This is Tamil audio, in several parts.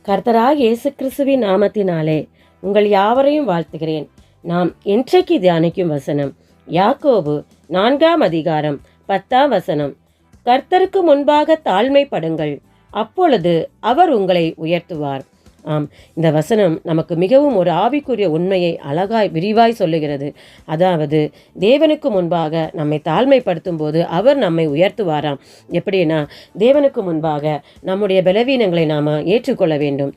கர்த்தராகிய இயேசு கிறிஸ்துவின் நாமத்தினாலே உங்கள் யாவரையும் வாழ்த்துகிறேன். நாம் இன்றைக்கு தியானிக்கும் வசனம் யாக்கோபு 4:10. கர்த்தருக்கு முன்பாக தாழ்மைப்படுங்கள், அப்பொழுது அவர் உங்களை உயர்த்துவார். ஆம், இந்த வசனம் நமக்கு மிகவும் ஒரு ஆவிக்குரிய உண்மையை அழகாய் விரிவாய் சொல்லுகிறது. அதாவது தேவனுக்கு முன்பாக நம்மை தாழ்மைப்படுத்தும் போது அவர் நம்மை உயர்த்துவாராம். எப்படின்னா, தேவனுக்கு முன்பாக நம்முடைய பலவீனங்களை நாம் ஏற்றுக்கொள்ள வேண்டும்.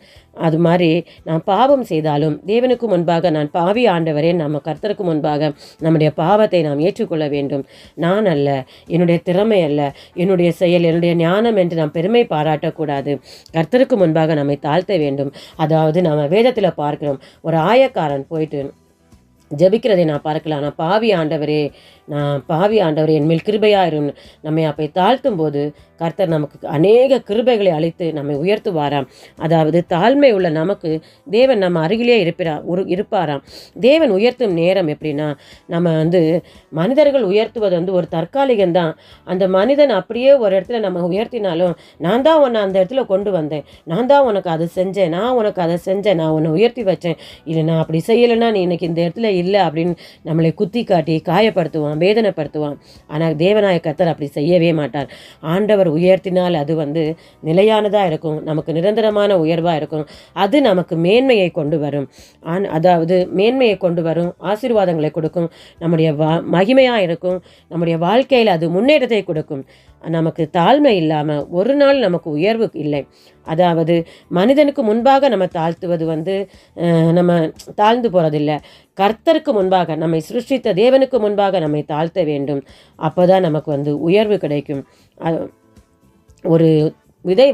அது மாதிரி நான் பாவம் செய்தாலும் தேவனுக்கு முன்பாக நான் பாவி ஆண்டவரே, நம்ம கர்த்தருக்கு முன்பாக நம்முடைய பாவத்தை நாம் ஏற்றுக்கொள்ள வேண்டும். நான் அல்ல, என்னுடைய திறமை அல்ல, என்னுடைய செயல், என்னுடைய ஞானம் என்று நாம் பெருமை பாராட்டக்கூடாது. கர்த்தருக்கு முன்பாக நம்மை தாழ்த்த வேண்டும். அதாவது நம்ம வேதத்தில் பார்க்கிறோம், ஒரு ஆயக்காரன் போயிட்டு ஜபிக்கிறதை நான் பார்க்கலாம். நான் பாவி ஆண்டவரே என்மேல் கிருபையாயிரும். நம்மை அப்பை தாழ்த்தும் போது கர்த்தர் நமக்கு அநேக கிருபைகளை அளித்து நம்மை உயர்த்துவாராம். அதாவது தாழ்மை உள்ள நமக்கு தேவன் நம்ம அருகிலே இருப்பாராம். தேவன் உயர்த்தும் நேரம் எப்படின்னா, நம்ம மனிதர்கள் உயர்த்துவது ஒரு தற்காலிகம்தான். அந்த மனிதன் அப்படியே ஒரு இடத்துல நம்ம உயர்த்தினாலும், நான் தான் உன்னை அந்த இடத்துல கொண்டு வந்தேன், நான் தான் உனக்கு அதை செஞ்சேன், நான் உனக்கு அதை செஞ்சேன், நான் உன்னை உயர்த்தி வச்சேன், இல்லை நான் அப்படி செய்யலைன்னா நீ இன்னைக்கு இந்த இடத்துல இல்லை அப்படின்னு நம்மளை குத்தி காட்டி காயப்படுத்துவான், வேதனைப்படுத்துவான். ஆனால் தேவனாய கர்த்தர் அப்படி செய்யவே மாட்டார். ஆண்டவர் உயர்த்தினால் அது நிலையானதாக இருக்கும், நமக்கு நிரந்தரமான உயர்வாக இருக்கும். அது நமக்கு மேன்மையை கொண்டு வரும். அதாவது மேன்மையை கொண்டு வரும், ஆசீர்வாதங்களை கொடுக்கும், நம்முடைய மகிமையாக இருக்கும், நம்முடைய வாழ்க்கையில் அது முன்னேற்றத்தை கொடுக்கும். நமக்கு தாழ்மை இல்லாமல் ஒரு நாள் நமக்கு உயர்வு இல்லை. அதாவது மனிதனுக்கு முன்பாக நம்ம தாழ்த்துவது நம்ம தாழ்ந்து போகிறதில்லை. கர்த்தருக்கு முன்பாக, நம்மை சிருஷ்டித்த தேவனுக்கு முன்பாக நம்மை தாழ்த்த வேண்டும். அப்போ தான் நமக்கு உயர்வு கிடைக்கும். ஒரு விதை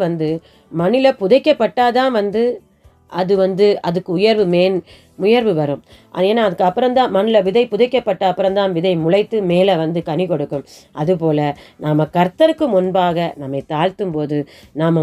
மண்ணில் புதைக்கப்பட்டாதான் அது அதுக்கு உயர்வு வரும். ஏன்னா அதுக்கு அப்புறம்தான் மண்ணில் விதை புதைக்கப்பட்ட அப்புறம்தான் விதை முளைத்து மேலே கனி கொடுக்கும். அதுபோல் நாம் கர்த்தருக்கு முன்பாக நம்மை தாழ்த்தும் போது நாம்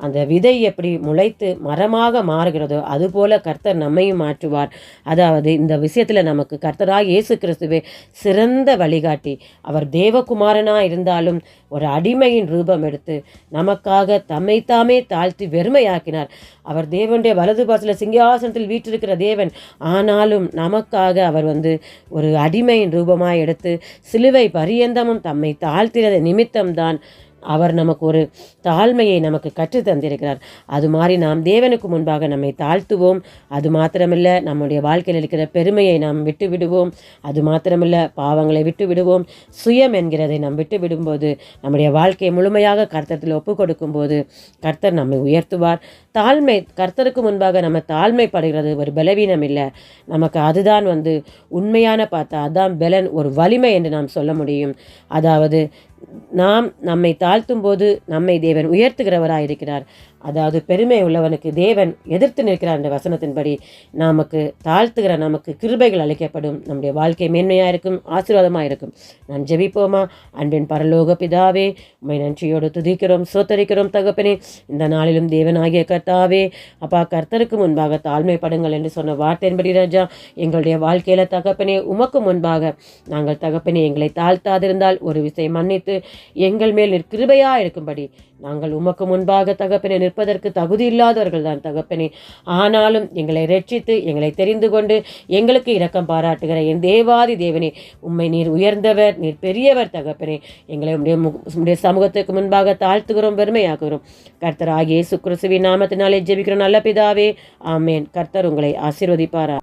அந்த விதை எப்படி முளைத்து மரமாக மாறுகிறதோ அதுபோல் கர்த்தர் நம்மையும் மாற்றுவார். அதாவது இந்த விஷயத்தில் நமக்கு கர்த்தராக இயேசு கிறிஸ்துவே சிறந்த வழிகாட்டி. அவர் தேவகுமாரனாக இருந்தாலும் ஒரு அடிமையின் ரூபம் எடுத்து நமக்காக தம்மைத்தாமே தாழ்த்தி வெறுமையாக்கினார். அவர் தேவனுடைய வலது பாசத்தில் சிங்காசனத்தில் வீற்றிருக்கிற தேவன். ஆனாலும் நமக்காக அவர் ஒரு அடிமையின் ரூபமாய் எடுத்து சிலுவை பரியந்தமும் தம்மை தாழ்த்தினது நிமித்தம்தான் அவர் நமக்கு ஒரு தாழ்மையை நமக்கு கற்றுத் தந்திருக்கிறார். அது மாதிரி நாம் தேவனுக்கு முன்பாக நம்மை தாழ்த்துவோம். அது மாத்திரமில்லை, நம்முடைய வாழ்க்கையில் இருக்கிற பெருமையை நாம் விட்டு விடுவோம். அது மாத்திரமில்லை, பாவங்களை விட்டு விடுவோம். சுயம் என்கிறதை நாம் விட்டு விடும்போது, நம்முடைய வாழ்க்கையை முழுமையாக கர்த்தத்தில் ஒப்பு கொடுக்கும்போது கர்த்தர் நம்மை உயர்த்துவார். தாழ்மை, கர்த்தருக்கு முன்பாக நம்ம தாழ்மைப்படுகிறது ஒரு பலவீனம் இல்லை, நமக்கு அதுதான் உண்மையான பார்த்தா அதுதான் பலன், ஒரு வலிமை என்று நாம் சொல்ல முடியும். அதாவது நாம் நம்மை தாழ்த்தும் போது நம்மை தேவன் உயர்த்துகிறவராக இருக்கிறார். அதாவது பெருமை உள்ளவனுக்கு தேவன் எதிர்த்து நிற்கிறார் என்ற வசனத்தின்படி நமக்கு தாழ்த்துகிற நமக்கு கிருபைகள் அளிக்கப்படும். நம்முடைய வாழ்க்கை மேன்மையாக இருக்கும், ஆசீர்வாதமாக இருக்கும். நான் ஜெபிப்போமா? அன்பின் பரலோக பிதாவே, உம்மை நன்றியோடு துதிக்கிறோம், சோத்தரிக்கிறோம் தகப்பனே. இந்த நாளிலும் தேவனாகிய கர்த்தாவே, அப்பா, கர்த்தருக்கு முன்பாக தாழ்மைப்படுங்கள் என்று சொன்ன வார்த்தையின்படி ராஜா, எங்களுடைய வாழ்க்கையில் தகப்பனே உமக்கு முன்பாக நாங்கள் தகப்பனே எங்களை தாழ்த்தாதிருந்தால் ஒரு விஷயம் மன்னித்து எங்கள் மேல் கிருபையாக இருக்கும்படி நாங்கள் உமக்கு முன்பாக தகப்பனே நிற்பதற்கு தகுதி இல்லாதவர்கள் தான் தகப்பனே. ஆனாலும் எங்களை ரட்சித்து எங்களை தெரிந்து கொண்டு எங்களுக்கு இரக்கம் பாராட்டுகிற என் தேவாதி தேவனே, உம்மை நீர் உயர்ந்தவர், நீர் பெரியவர் தகப்பனே. எங்களை உம்முடைய சமூகத்துக்கு முன்பாக தாழ்த்துகிறோம், பெருமையாக்குகிறோம். கர்த்தராகிய இயேசு கிறிஸ்துவின் நாமத்தினாலே ஜெபிக்கிறோம் நல்ல பிதாவே, ஆமேன். கர்த்தர் உங்களை ஆசீர்வதிப்பாரா.